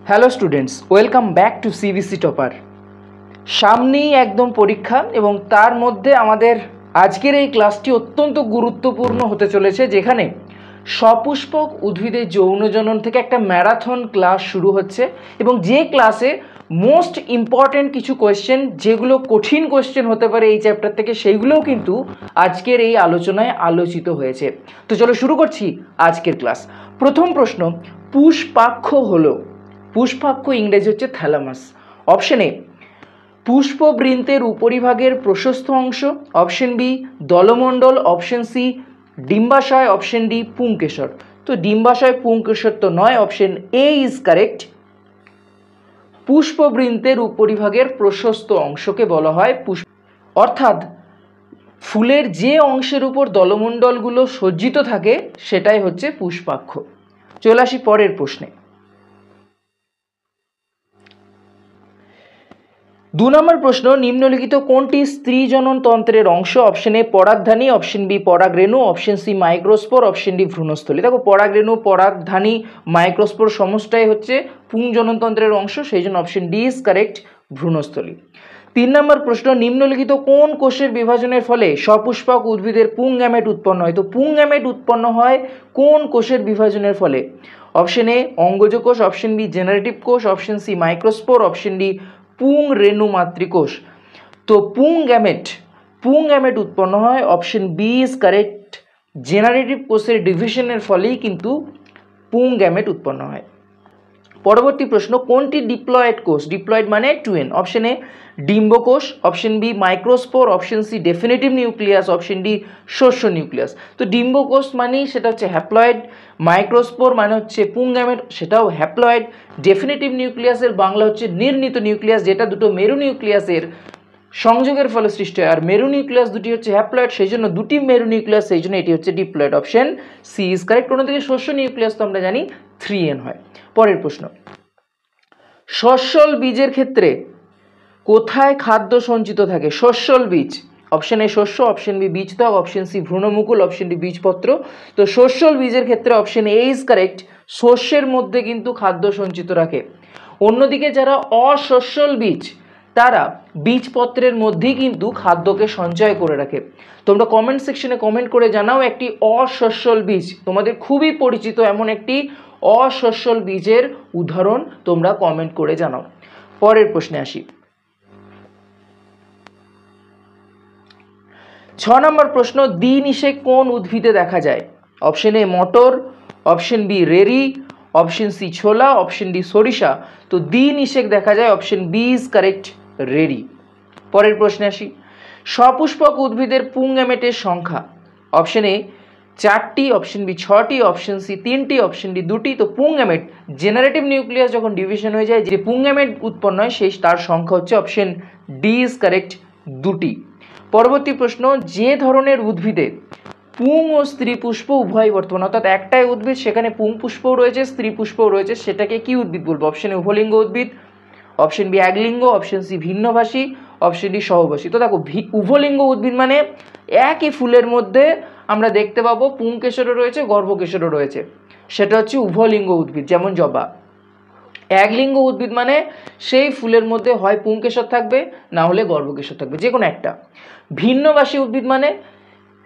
Hello students, welcome back to CBC topper. সামনেই একদম পরীক্ষা এবং তার মধ্যে আমাদের আজকের এই ক্লাসটি অত্যন্ত গুরুত্বপূর্ণ হতে চলেছে, যেখানে সপুষ্পক উদ্ভিদের যৌনজনন থেকে একটা ম্যারাথন ক্লাস শুরু হচ্ছে এবং যে ক্লাসে মোস্ট ইম্পর্ট্যান্ট কিছু কোয়েশ্চেন, যেগুলো কঠিন কোয়েশ্চেন হতে পারে এই চ্যাপ্টার থেকে, সেইগুলোও কিন্তু আজকের এই আলোচনায় আলোচিত হয়েছে। তো চলো শুরু করছি আজকের ক্লাস। প্রথম প্রশ্ন, পুষ্পাক্ষ হলো, পুষ্পাক্ষ ইংরেজি হচ্ছে থ্যালামাস। অপশন এ পুষ্পবৃন্তের উপরিভাগের প্রশস্ত অংশ, অপশন বি দলমণ্ডল, অপশন সি ডিম্বাশয়, অপশন ডি পুংকেশর। তো ডিম্বাশয় পুংকেশর তো নয়, অপশন এ ইজ কারেক্ট। পুষ্পবৃন্তের উপরিভাগের প্রশস্ত অংশকে বলা হয় অর্থাৎ ফুলের যে অংশের উপর দলমণ্ডলগুলো সজ্জিত থাকে সেটাই হচ্ছে পুষ্পাক্ষ। চলে আসি পরের প্রশ্নে। 2 নম্বর প্রশ্ন, নিম্নলিখিত কোনটি স্ত্রী জনন তন্ত্রের অংশ? অপশন এ পরাগধানী, অপশন বি পরাগরেণু, option C microspore, option D ভ্রূণস্থলী। দেখো, পরাগরেণু, পরাগধানী, মাইক্রোস্পোর সমস্তটাই হচ্ছে পুং জননতন্ত্রের অংশ, সেই জন্য অপশন ডি ইজ কারেক্ট, ভ্রূণস্থলী। 3 নম্বর প্রশ্ন, নিম্নলিখিত কোন কোষের বিভাজনের ফলে সপুষ্পক উদ্ভিদের পুং গ্যামেট উৎপন্ন হয়? তো পুং গ্যামেট উৎপন্ন হয় কোন কোষের বিভাজনের ফলে? অপশন এ অঙ্গজ কোষ, অপশন বি জেনারেটিভ কোষ, option C microspore, option D পুং রেণু মাতৃকোষ। তো পুং গ্যামেট উৎপন্ন হয়, option B is correct, generative কোষের ডিভিশনের ফলেই কিন্তু পুং গ্যামেট উৎপন্ন হয়। পরবর্তী প্রশ্ন, কোনটি ডিপ্লয়েড কোষ? ডিপ্লয়েড মানে টুয়েন। অপশন এ ডিম্বকোষ, option B microspore, option C definitive nucleus, option D শস্য নিউক্লিয়াস। তো ডিম্বকোষ মানেই সেটা হচ্ছে হ্যাপ্লয়েড, মাইক্রোস্পোর মানে হচ্ছে পুং গ্যামেট, সেটাও হ্যাপ্লয়েড, ডেফিনেটিভ নিউক্লিয়াসের বাংলা হচ্ছে নির্ণীত নিউক্লিয়াস, যেটা দুটো মেরু নিউক্লিয়াসের সংযোগের ফলে সৃষ্টি হয়। আর মেরু নিউক্লিয়াস দুটি হচ্ছে হ্যাপ্লয়েড, সেই জন্য দুটি মেরু নিউক্লিয়াস, সেই জন্য এটি হচ্ছে diploid. Option C is correct. অন্যদিকে শস্য নিউক্লিয়াস তো আমরা জানি 3n হয়। পরের প্রশ্ন, সস্যল বীজের ক্ষেত্রে কোথায় খাদ্য সঞ্চিত থাকে? সস্যল বীজ, অপশন এ শস্য, অপশন বি বীজত্বক, অপশন সি ভ্রূণমুকুল, অপশন ডি বীজপত্র। তো সস্যল বীজের ক্ষেত্রে অপশন এ ইজ কারেক্ট, শস্যের মধ্যে কিন্তু খাদ্য সঞ্চিত রাখে। অন্যদিকে যারা অসস্যল বীজ, তারা বীজপত্রের মধ্যেই কিন্তু খাদ্যকে সঞ্চয় করে রাখে। তোমরা কমেন্ট সেকশনে কমেন্ট করে জানাও একটি অসস্যল বীজ, তোমাদের খুবই পরিচিত এমন একটি অসস্যল বীজের উদাহরণ তোমরা কমেন্ট করে জানাও। পরের প্রশ্নে আসি। 6 নম্বর প্রশ্ন, দ্বিনিষেক কোন উদ্ভিদে দেখা যায়? অপশন এ মটর, অপশন বি রেরি, অপশন সি ছোলা, অপশন ডি সরিষা। তো দ্বিনিষেক দেখা যায়, অপশন বি ইজ কারেক্ট, রেরি। পরের প্রশ্নে আসি। সপুষ্পক উদ্ভিদের পুং গ্যামেটের সংখ্যা? অপশন এ 4টি, অপশন বি 6টি, অপশন সি 3টি, অপশন ডি 2টি। তো পুং গ্যামেট জেনারেটিভ নিউক্লিয়াস যখন ডিভিশন হয়ে যায়, যে পুং গ্যামেট উৎপন্ন হয় সেই তার সংখ্যা হচ্ছে অপশন ডি ইজ কারেক্ট, 2টি। পরবর্তী প্রশ্ন, যে ধরনের উদ্ভিদে পুং ও স্ত্রী পুষ্প উভয় বর্তমান, অর্থাৎ একটাই উদ্ভিদ সেখানে পুং পুষ্পও রয়েছে স্ত্রী পুষ্পও রয়েছে, সেটাকে কি উদ্ভিদ বলবো? অপশন এ উভলিঙ্গ উদ্ভিদ, অপশন বি একলিঙ্গ, অপশন সি ভিন্নভাষী, অপশন ডি সহভাষী। তো দেখো, উভলিঙ্গ উদ্ভিদ মানে একই ফুলের মধ্যে আমরা দেখতে পাবো পুংকেশরও রয়েছে গর্ভকেশরও রয়েছে, সেটা হচ্ছে উভলিঙ্গ উদ্ভিদ, যেমন জবা। একলিঙ্গ উদ্ভিদ মানে সেই ফুলের মধ্যে হয় পুংকেশর থাকবে, না হলে গর্ভকেশর থাকবে, যে কোনো একটা। ভিন্নভাষী উদ্ভিদ মানে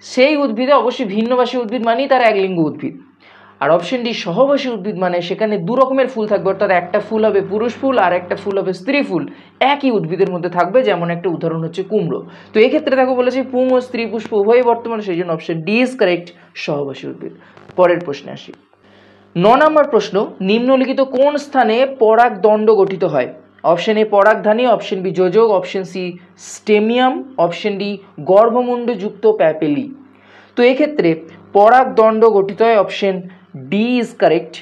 সেই উদ্ভিদে অবশ্যই ভিন্নভাষী উদ্ভিদ মানেই তার একলিঙ্গ উদ্ভিদ। আর অপশন ডি সহভাষী উদ্ভিদ মানে সেখানে দু রকমের ফুল থাকবে, অর্থাৎ একটা ফুল হবে পুরুষ ফুল আর একটা ফুল হবে স্ত্রী ফুল, একই উদ্ভিদের মধ্যে থাকবে, যেমন একটা উদাহরণ হচ্ছে কুমড়ো। তো এই ক্ষেত্রে দেখো বলেছে পুং ও স্ত্রী পুষ্প উভয়ই বর্তমান, সেই জন্য অপশন ডি ইজ কারেক্ট, সহভাষী উদ্ভিদ। পরের প্রশ্নে আসি। 9 নম্বর প্রশ্ন, নিম্নলিখিত কোন স্থানে পরাগদণ্ড গঠিত হয়? অপশন এ পরাগধানী, অপশন বি যোজক, অপশন সি স্টেমিয়াম, অপশন ডি গর্ভমুণ্ডযুক্ত প্যাপেলি। তো এক্ষেত্রে পরাগদণ্ড গঠিত হয়, অপশন ডি ইজ কারেক্ট,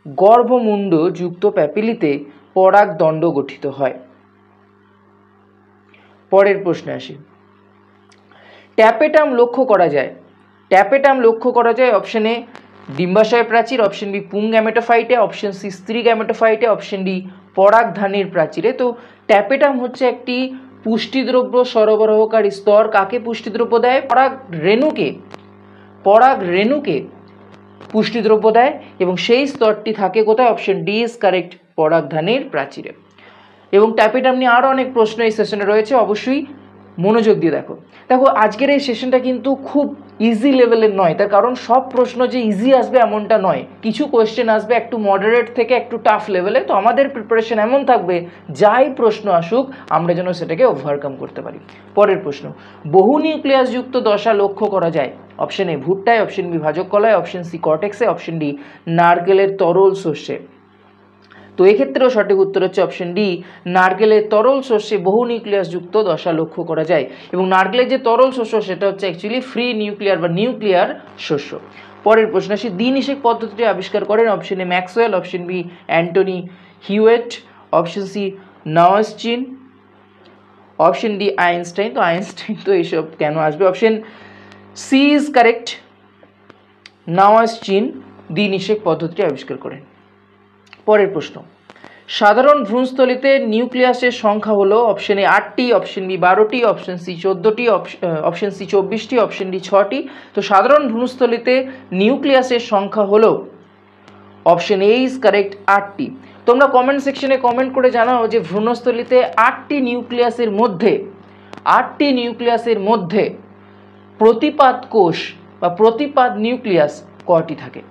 গর্ভমুণ্ডযুক্ত প্যাপেলিতে পরাগদণ্ড গঠিত হয়। পরের প্রশ্নে আসি। ট্যাপেটাম লক্ষ্য করা যায়? ট্যাপেটাম লক্ষ্য করা যায় অপশন এ ডিম্বাশয় প্রাচীর, অপশন বি পুং গ্যামেটোফাইটে, অপশন সি স্ত্রী গ্যামেটোফাইটে, অপশন ডি পরাগধানীর প্রাচীরে। তো ট্যাপেটাম হচ্ছে একটি পুষ্টিদ্রব্য সরবরাহকারী স্তর। কাকে পুষ্টিদ্রব্য দেয়? পরাগ রেণুকে পুষ্টিদ্রব্য দেয় এবং সেই স্তরটি থাকে কোথায়? অপশন ডি ইজ কারেক্ট, পরাগধানীর প্রাচীরে। এবং ট্যাপিটাম নিয়ে আরও অনেক প্রশ্ন এই সেশনে রয়েছে, অবশ্যই মনোযোগ দিয়ে দেখো। দেখো আজকের এই সেশনটা কিন্তু খুব ইজি লেভেলের নয়, তার কারণ সব প্রশ্ন যে ইজি আসবে এমনটা নয়, কিছু কোয়েশ্চেন আসবে একটু মডারেট থেকে একটু টাফ লেভেলে। তো আমাদের প্রিপারেশন এমন থাকবে যাই প্রশ্ন আসুক আমরা যেন সেটাকে ওভারকাম করতে পারি। পরের প্রশ্ন, বহু নিউক্লিয়াসযুক্ত দশা লক্ষ্য করা যায়। অপশন এ ভুট্টায়, অপশন বি ভাজক কলায়, অপশন সি কর্টেক্সে, অপশন ডি নারকেলের তরল শস্যে। তো এক্ষেত্রেও সঠিক উত্তর হচ্ছে অপশন ডি, নারকেলের তরল শস্যে বহু নিউক্লিয়াসযুক্ত দশা লক্ষ্য করা যায়। এবং নারকেলের যে তরল শস্য সেটা হচ্ছে অ্যাকচুয়ালি ফ্রি নিউক্লিয়ার বা নিউক্লিয়ার শস্য। পরের প্রশ্ন আসি, দ্বিনিষেক পদ্ধতিটি আবিষ্কার করেন। Option A Maxwell, option B Anthony Hewitt, option C Nawaschin, option D Einstein. তো আইনস্টাইন তো এইসব কেন আসবে? Option C is correct, Nawaschin দ্বিনিষেক পদ্ধতিটি আবিষ্কার করেন। পরের প্রশ্ন, সাধারণ ভ্রূণস্থলিতে নিউক্লিয়াসের সংখ্যা হলো অপশন এ 8টি, অপশন বি 12টি, অপশন সি 14টি, অপশন সি 24টি, অপশন ডি 6টি। তো সাধারণ ভ্রূণস্থলিতে নিউক্লিয়াসের সংখ্যা হলো অপশন এ ইজ কারেক্ট 8টি। তোমরা কমেন্ট সেকশনে কমেন্ট করে জানাও যে ভ্রূণস্থলিতে 8টি নিউক্লিয়াসের মধ্যে প্রতিপাদ কোষ বা প্রতিপাদ নিউক্লিয়াস কয়টি থাকে।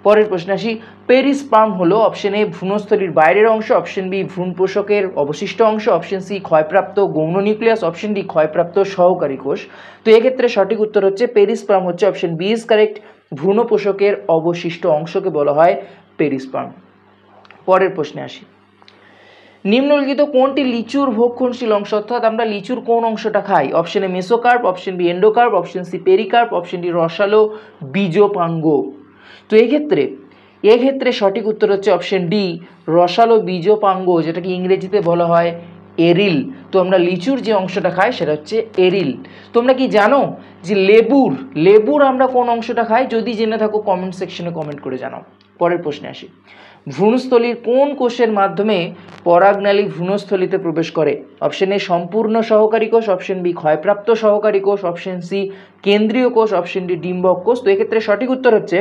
পরের প্রশ্ন আসি, পেরিস্পার্ম হলো অপশন এ ভ্রূণস্থলীর বাইরের অংশ, অপশন বি ভ্রূণ পোষকের অবশিষ্ট অংশ, অপশন সি ক্ষয়প্রাপ্ত গৌণ নিউক্লিয়াস, অপশন ডি ক্ষয়প্রাপ্ত সহকারী কোষ। তো এক্ষেত্রে সঠিক উত্তর হচ্ছে পেরিস্পার্ম হচ্ছে অপশন বি ইজ কারেক্ট, ভ্রূণ পোষকের অবশিষ্ট অংশকে বলা হয় পেরিস্পার্ম। পরের প্রশ্নে আসি, নিম্নলিখিত কোনটি লিচুর ভক্ষণশীল অংশ, অর্থাৎ আমরা লিচুর কোন অংশটা খাই? Option A mesocarp, option B endocarp, option C pericarp, option D রসালো বীজোপাঙ্গ। তো এক্ষেত্রে সঠিক উত্তর হচ্ছে অপশন ডি রসালো বীজোপাঙ্গ, যেটাকে ইংরেজিতে বলা হয় এরিল। তো আমরা লিচুর যে অংশটা খাই সেটা হচ্ছে এরিল। তোমরা কি জানো যে লেবুর আমরা কোন অংশটা খাই? যদি জেনে থাকো কমেন্ট সেকশনে কমেন্ট করে জানাও। পরের প্রশ্নে আসি, ভ্রূণস্থলীর কোন কোষের মাধ্যমে পরাগনালী ভ্রূণস্থলীতে প্রবেশ করে? অপশন এ সম্পূর্ণ সহকারী কোষ, অপশন বি ক্ষয়প্রাপ্ত সহকারী কোষ, অপশন সি কেন্দ্রীয় কোষ, অপশন ডি ডিম্বক কোষ। তো এক্ষেত্রে সঠিক উত্তর হচ্ছে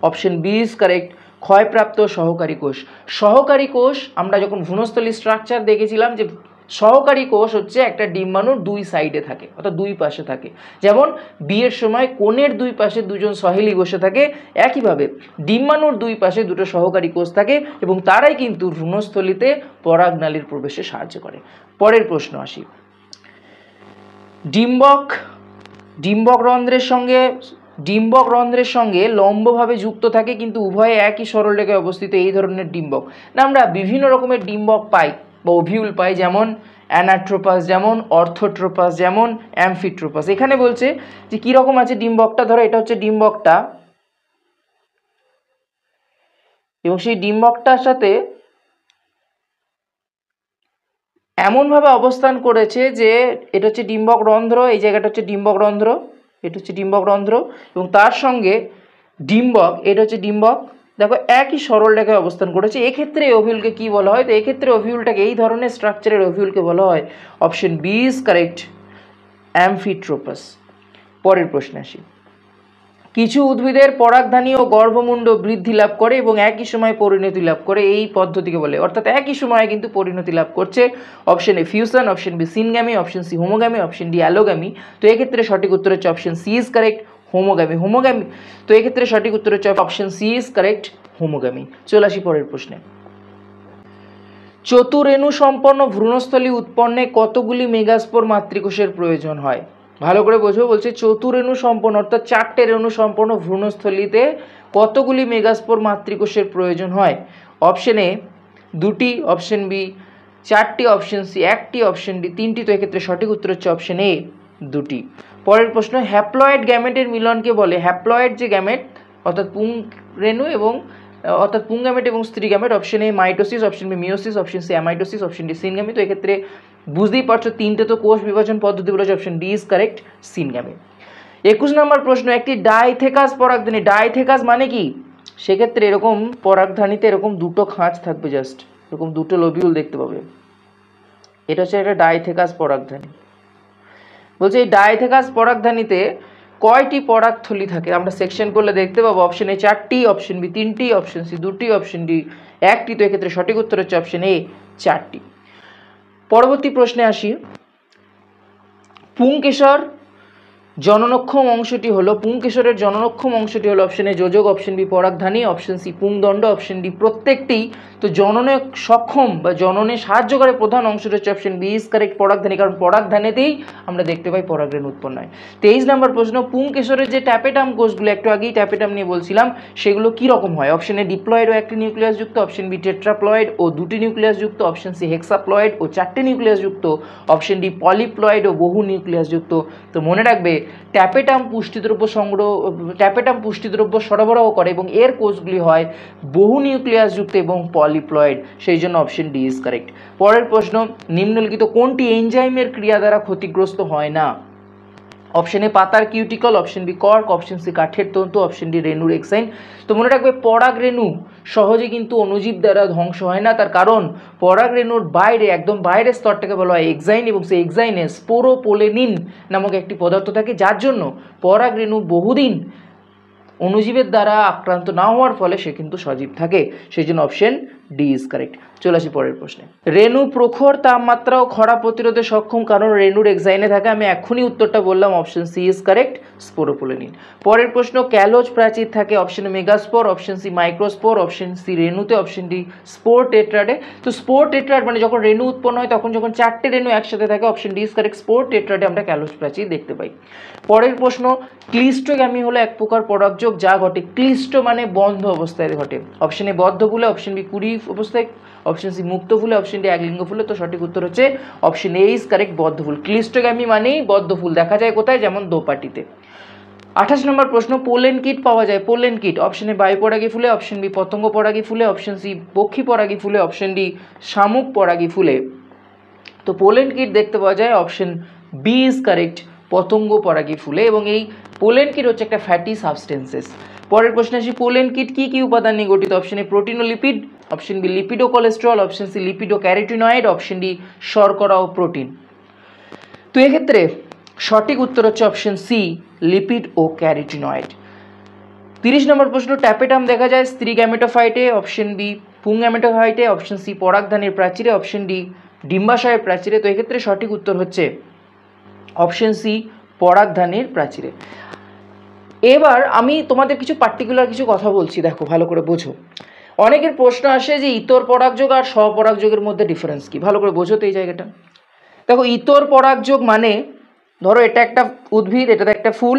অপশন বি ইজ কারেক্ট, ক্ষয়প্রাপ্ত সহকারী কোষ। সহকারী কোষ আমরা যখন ভ্রূণস্থলীর স্ট্রাকচার দেখেছিলাম যে সহকারী কোষ হচ্ছে একটা ডিম্বাণুর দুই সাইডে থাকে, অর্থাৎ দুই পাশে থাকে। যেমন বিয়ের সময় কোণের দুই পাশে দুজন সহেলি বসে থাকে, একইভাবে ডিম্বাণুর দুই পাশে দুটো সহকারী কোষ থাকে এবং তারাই কিন্তু ভ্রূণস্থলীতে পরাগনালীর প্রবেশে সাহায্য করে। পরের প্রশ্ন আসি, ডিম্বক রন্ধ্রের সঙ্গে লম্বভাবে যুক্ত থাকে কিন্তু উভয়ে একই সরলরেখায় অবস্থিত এই ধরনের ডিম্বক। না আমরা বিভিন্ন রকমের ডিম্বক পাই বা ওভিউল পাই, যেমন অ্যানাট্রোপাস, যেমন অর্থোট্রোপাস, যেমন অ্যামফিট্রোপাস। এখানে বলছে যে কীরকম আছে ডিম্বকটা। ধরো এটা হচ্ছে ডিম্বকটা এবং সেই ডিম্বকটার সাথে এমনভাবে অবস্থান করেছে যে এটা হচ্ছে ডিম্বক রন্ধ্র, এই জায়গাটা হচ্ছে ডিম্বক রন্ধ্র, এটা হচ্ছে ডিম্বক রন্ধ্র এবং তার সঙ্গে ডিম্বক, এটা হচ্ছে ডিম্বক। দেখো একই সরল রেখায় অবস্থান করেছে। এক্ষেত্রে ওভিউলকে কি বলা হয়? তো এক্ষেত্রে ওভিউলটাকে, এই ধরনের স্ট্রাকচারের ওভিউলকে বলা হয় অপশন বি ইজ কারেক্ট, অ্যামফিট্রোপাস। পরের প্রশ্নে আসি, কিছু উদ্ভিদের পরাগধানী ও গর্ভমুণ্ড বৃদ্ধি লাভ করে এবং একই সময় পরিণতি লাভ করে, এই পদ্ধতিকে বলে, অর্থাৎ একই সময়ে কিন্তু পরিণতি লাভ করছে। Option A fusion, option B syngamy, option C homogamy, option D allogamy. তো এক্ষেত্রে সঠিক উত্তর হচ্ছে option C is correct, homogamy. তো এক্ষেত্রে সঠিক উত্তর হচ্ছে option C is correct, homogamy. চলে আসি পরের প্রশ্নে, চতুরেণু সম্পন্ন ভ্রূণস্থলী উৎপন্নে কতগুলি মেগাস্পোর মাতৃকোষের প্রয়োজন হয়? ভালো করে বোঝো, বলছে চতুরেণু সম্পন্ন অর্থাৎ 4টে রেণু সম্পন্ন ভ্রূণস্থলীতে কতগুলি মেগাস্পোর মাতৃকোষের প্রয়োজন হয়? অপশন এ 2টি, অপশন বি 4টি, অপশন সি 1টি, অপশন ডি 3টি। তো এক্ষেত্রে সঠিক উত্তর হচ্ছে অপশন এ 2টি। পরের প্রশ্ন, হ্যাপ্লয়েড গ্যামেটের মিলনকে বলে? হ্যাপ্লয়েড যে গ্যামেট অর্থাৎ পুংরেণু এবং অর্থাৎ পুংগ্যামেট এবং স্ত্রী gamete. Option A mitosis, option B meiosis, option C amitosis, option D syngamy. তো এক্ষেত্রে বুঝতেই পারছো 3টে তো কোষ বিভাজন পদ্ধতি বলেছে, option D is correct, syngamy. 21 নম্বর প্রশ্ন, একটি ডাইথেকাস পরাগধানী, ডাইথেকাস মানে কি? সেক্ষেত্রে এরকম পরাগধানীতে এরকম দুটো খাঁজ থাকবে, জাস্ট এরকম দুটো লোবিউল দেখতে পাবে, এটা হচ্ছে একটা ডাইথেকাস পরাগধানী। বলছে এই ডাইথেকাস পরাগধানীতে কয়টি পরাগথলি থাকে? আমরা সেকশন করলে দেখতে পাবো অপশন এ 4টি, অপশন বি 3টি, অপশন সি 2টি, অপশন ডি 1টি। তো এক্ষেত্রে সঠিক উত্তর হচ্ছে অপশন এ 4টি। পরবর্তী প্রশ্নে আসি। পুংকেশর জননক্ষম অংশটি হলো, পুংকেশরের জননক্ষম অংশটি হলো অপশন এ যোজক, অপশন বি পরাগধানী, অপশন সি পুংদণ্ড, অপশন ডি প্রত্যেকটি। তো জননে সক্ষম বা জননে সাহায্যকারী প্রধান অংশটা হচ্ছে অপশন বি ইজ কারেক্ট, পরাগধানী, কারণ পরাগধানীতেই আমরা দেখতে পাই পরাগরেণু উৎপন্ন হয়। 23 নম্বর প্রশ্ন, পুংকেশরের যে ট্যাপেটাম কোষগুলো, একটু আগেই ট্যাপেটাম নিয়ে বলছিলাম, সেগুলো কি রকম হয়? অপশন এ ডিপ্লয়েড ও 1টি নিউক্লিয়াস যুক্ত, অপশন বি টেট্রাপ্লয়েড ও 2টি নিউক্লিয়াস যুক্ত, অপশন সি হেক্সাপ্লয়েড ও 4টি নিউক্লিয়াস যুক্ত, অপশন ডি পলিপ্লয়েড ও বহু নিউক্লিয়াস যুক্ত। তো মনে রাখবে ট্যাপেটাম পুষ্টিদ্রব্য সরবরাহ করে এবং এর কোষগুলি হয় বহু নিউক্লিয়াস যুক্ত এবং পলিপ্লয়েড, সেই জন্য অপশন ডি ইজ কারেক্ট। পরের প্রশ্ন, নিম্নলিখিত কোনটি এনজাইমের ক্রিয়া দ্বারা ক্ষতিগ্রস্ত হয় না? অপশন এ পাতার cuticle, option B cork, option C কাঠের তন্তু, অপশন ডি রেণুর এক্সাইন। তো মনে রাখবে পরাগরেণু সহজে কিন্তু অণুজীব দ্বারা ধ্বংস হয় না, তার কারণ পরাগরেণুর বাইরে, একদম বাইরের স্তরটাকে বলা হয় এক্সাইন, এবং সেই এক্সাইনে স্পোরোপোলেনিন নামক একটি পদার্থ থাকে, যার জন্য পরাগরেণু বহুদিন অণুজীবের দ্বারা আক্রান্ত না হওয়ার ফলে সে কিন্তু সজীব থাকে, সেই জন্য অপশন ডি ইজ কারেক্ট। চলে আসি পরের প্রশ্নে। রেণু প্রখর তাপমাত্রা ও খরা প্রতিরোধে সক্ষম, কারণ রেণুর এক্সাইনে থাকে। আমি এখনই উত্তরটা বললাম, option C is correct, sporopollenin. পরের প্রশ্ন, ক্যালোজ প্রাচীর থাকে option megaspore, option C microspore, option C রেণুতে, অপশন ডি স্পোর টেট্রাডে। তো স্পোর টেট্রাড মানে যখন রেণু উৎপন্ন হয় তখন যখন 4টে রেণু একসাথে থাকে, option D is correct, spore টেট্রাডে আমরা ক্যালোজ প্রাচীর দেখতে পাই। পরের প্রশ্ন, ক্লিস্টোগ্যামি হলো এক প্রকার পরাগযোগ যা ঘটে, ক্লিষ্ট মানে বন্ধ অবস্থায় ঘটে। অপশন এ বদ্ধ ফুলে, অপশন বি কুড়ি অবস্থায়, অপশন সি মুক্ত ফুলে, অপশন ডি একলিঙ্গ ফুলে। তো সঠিক উত্তর হচ্ছে অপশন এ ইজ কারেক্ট, বদ্ধ ফুল। ক্লিস্টোগ্যামি মানেই বদ্ধ ফুল, দেখা যায় কোথায়? যেমন দোপাটিতে। 28 নম্বর প্রশ্ন, পোলেন কিট পাওয়া যায়। পোলেন কিট অপশন এ বায়ুপরাগী ফুলে, অপশন বি পতঙ্গ পরাগী ফুলে, অপশন সি পক্ষী পরাগী ফুলে, অপশন ডি শামুক পরাগী ফুলে। তো পোলেন কিট দেখতে পাওয়া যায় অপশন বি ইজ কারেক্ট, পতঙ্গ পরাগী ফুলে, এবং এই পোলেন কিট হচ্ছে একটা ফ্যাটি সাবস্টেন্সেস। পরের প্রশ্নে আসি, পোলেন কিট কি কি উপাদান নিয়ে গঠিত? অপশন এ প্রোটিন ও লিপিড, অপশন বি লিপিড ও কোলেস্টেরল, অপশন সি লিপিড ও ক্যারোটিনয়েড, অপশন ডি শর্করা ও প্রোটিন। তো এক্ষেত্রে সঠিক উত্তর হচ্ছে অপশন সি লিপিড ও ক্যারোটিনয়েড। 30 নম্বর প্রশ্ন, ট্যাপেটাম দেখা যায় স্ত্রী গ্যামেটোফাইটে, অপশন বি পুং গ্যামেটোফাইটে, অপশন সি পরাগধানীর প্রাচীরে, অপশন ডি ডিম্বাশয়ের প্রাচীরে। তো এক্ষেত্রে সঠিক উত্তর হচ্ছে অপশন সি পরাগধানীর প্রাচীরে। এবার আমি তোমাদের কিছু পার্টিকুলার কিছু কথা বলছি, দেখো ভালো করে বোঝো। অনেকের প্রশ্ন আসে যে ইতর পরাগযোগ আর স্বপরাগযোগের মধ্যে ডিফারেন্স কি, ভালো করে বোঝো তো এই জায়গাটা। দেখো ইতর পরাগযোগ মানে, ধরো এটা একটা উদ্ভিদ, এটাতে একটা ফুল,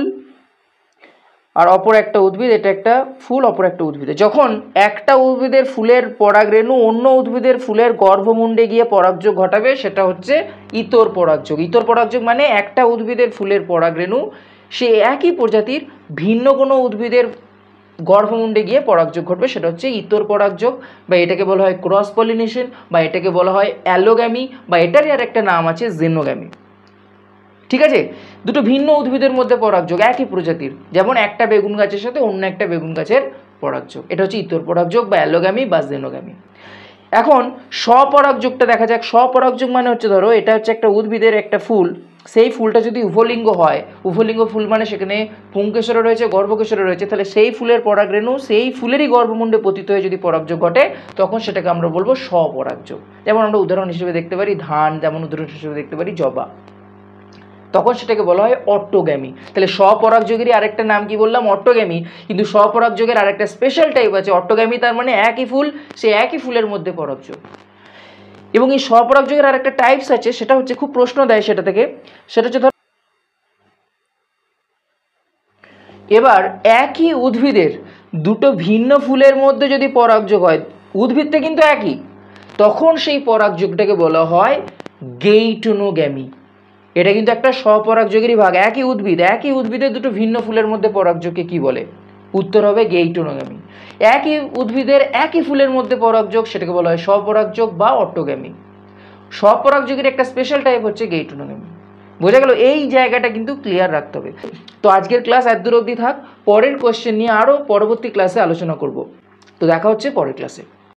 আর অপর একটা উদ্ভিদ, এটা একটা ফুল, অপর একটা উদ্ভিদে যখন একটা উদ্ভিদের ফুলের পরাগরেণু অন্য উদ্ভিদের ফুলের গর্ভমুণ্ডে গিয়ে পরাগযোগ ঘটাবে, সেটা হচ্ছে ইতর পরাগযোগ। ইতর পরাগযোগ মানে একটা উদ্ভিদের ফুলের পরাগরেণু সে একই প্রজাতির ভিন্ন কোনো উদ্ভিদের গর্ভমুণ্ডে গিয়ে পরাগযোগ ঘটবে, সেটা হচ্ছে ইতর পরাগযোগ, বা এটাকে বলা হয় ক্রস পলিনেশন, বা এটাকে বলা হয় অ্যালোগ্যামি, বা এটারই আর একটা নাম আছে জেনোগ্যামি। ঠিক আছে, দুটো ভিন্ন উদ্ভিদের মধ্যে পরাগযোগ একই প্রজাতির, যেমন একটা বেগুন গাছের সাথে অন্য একটা বেগুন গাছের পরাগযোগ, এটা হচ্ছে ইতর পরাগযোগ বা অ্যালোগ্যামি বা জেনোগ্যামি। এখন স্বপরাগযোগটা দেখা যাক। স্বপরাগযোগ মানে হচ্ছে, ধরো এটা হচ্ছে একটা উদ্ভিদের একটা ফুল, সেই ফুলটা যদি উভলিঙ্গ হয়, উভলিঙ্গ ফুল মানে সেখানে পুংকেশরে রয়েছে, গর্ভকেশরে রয়েছে, তাহলে সেই ফুলের পরাগরেণু সেই ফুলেরই গর্ভমুণ্ডে পতিত হয়ে যদি পরাগযোগ ঘটে, তখন সেটাকে আমরা বলবো স্বপরাগযোগ। যেমন আমরা উদাহরণ হিসেবে দেখতে পারি ধান, যেমন উদাহরণ হিসেবে দেখতে পারি জবা, তখন সেটাকে বলা হয় অটোগ্যামি। তাহলে স্বপরাগযোগেরই আরেকটা নাম কি বললাম? অটোগ্যামি। কিন্তু স্বপরাগযোগের আরেকটা স্পেশাল টাইপ আছে অটোগ্যামি, তার মানে একই ফুল, সে একই ফুলের মধ্যে পরাগযোগ। এবং এই স্বপরাগযোগের আরেকটা টাইপস আছে, সেটা হচ্ছে খুব প্রশ্ন দেয় সেটা থেকে, সেটা হচ্ছে ধর এবার একই উদ্ভিদের দুটো ভিন্ন ফুলের মধ্যে যদি পরাগযোগ হয়, উদ্ভিদটা কিন্তু একই, তখন সেই পরাগযোগটাকে বলা হয় গেইটোনোগ্যামি। এটা কিন্তু একটা স্বপরাগযোগেরই ভাগ। একই উদ্ভিদের দুটো ভিন্ন ফুলের মধ্যে পরাগযোগকে কি বলে? উত্তর হবে গেইটোনোগ্যামি। একই উদ্ভিদের একই ফুলের মধ্যে পরাগযোগ, সেটাকে বলা হয় স্বপরাগযোগ বা অটোগ্যামি। স্বপরাগযোগের একটা স্পেশাল টাইপ হচ্ছে গেইটোনোগ্যামি। বোঝা গেল? এই জায়গাটা কিন্তু ক্লিয়ার রাখতে হবে। তো আজকের ক্লাস এত দূর অবধি থাক, পরের কোয়েশ্চেন নিয়ে আরও পরবর্তী ক্লাসে আলোচনা করব। তো দেখা হচ্ছে পরের ক্লাসে।